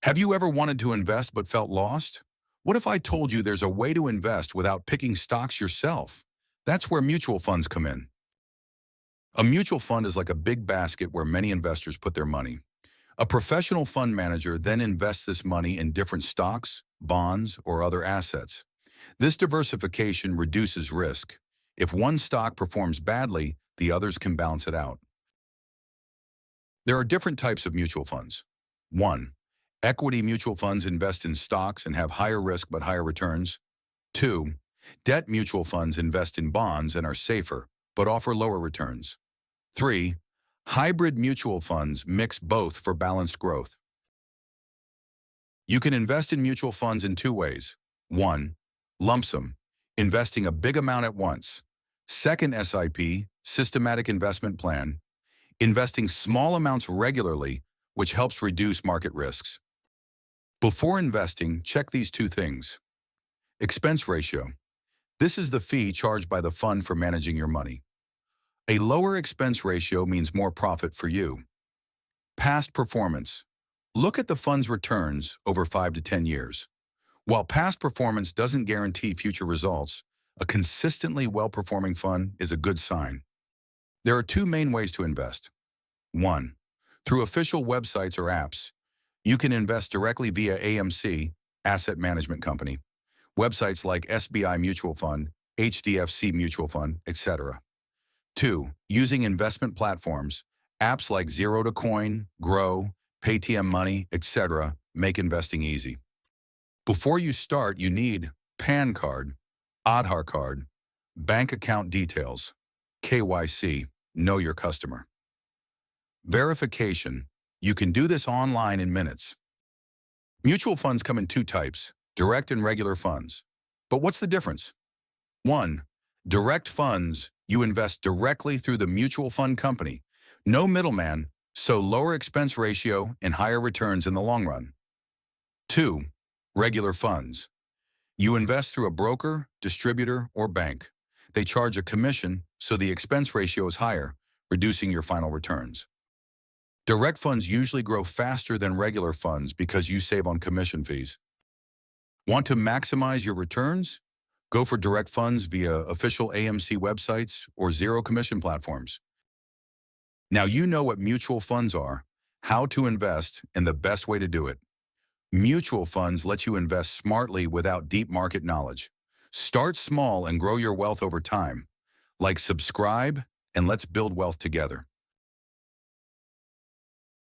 Have you ever wanted to invest but felt lost? What if I told you there's a way to invest without picking stocks yourself? That's where mutual funds come in. A mutual fund is like a big basket where many investors put their money. A professional fund manager then invests this money in different stocks, bonds, or other assets. This diversification reduces risk. If one stock performs badly, the others can balance it out. There are different types of mutual funds. 1. Equity mutual funds invest in stocks and have higher risk but higher returns. 2. Debt mutual funds invest in bonds and are safer, but offer lower returns. 3. Hybrid mutual funds mix both for balanced growth. You can invest in mutual funds in two ways. 1. Lumpsum, investing a big amount at once. 2nd SIP, systematic investment plan, investing small amounts regularly, which helps reduce market risks. Before investing, check these two things. Expense ratio. This is the fee charged by the fund for managing your money. A lower expense ratio means more profit for you. Past performance. Look at the fund's returns over 5 to 10 years. While past performance doesn't guarantee future results, a consistently well-performing fund is a good sign. There are two main ways to invest. 1. Through official websites or apps. You can invest directly via AMC, Asset Management Company, websites like SBI Mutual Fund, HDFC Mutual Fund, etc. 2. Using investment platforms, apps like Zero to Coin, Grow, Paytm Money, etc. make investing easy. Before you start, you need PAN card, Aadhaar card, bank account details, KYC, know your customer. Verification. You can do this online in minutes. Mutual funds come in two types, direct and regular funds. But what's the difference? 1. Direct funds, you invest directly through the mutual fund company. No middleman, so lower expense ratio and higher returns in the long run. 2. Regular funds. You invest through a broker, distributor, or bank. They charge a commission, so the expense ratio is higher, reducing your final returns. Direct funds usually grow faster than regular funds because you save on commission fees. Want to maximize your returns? Go for direct funds via official AMC websites or zero commission platforms. Now you know what mutual funds are, how to invest, and the best way to do it. Mutual funds let you invest smartly without deep market knowledge. Start small and grow your wealth over time. Like, subscribe, and let's build wealth together.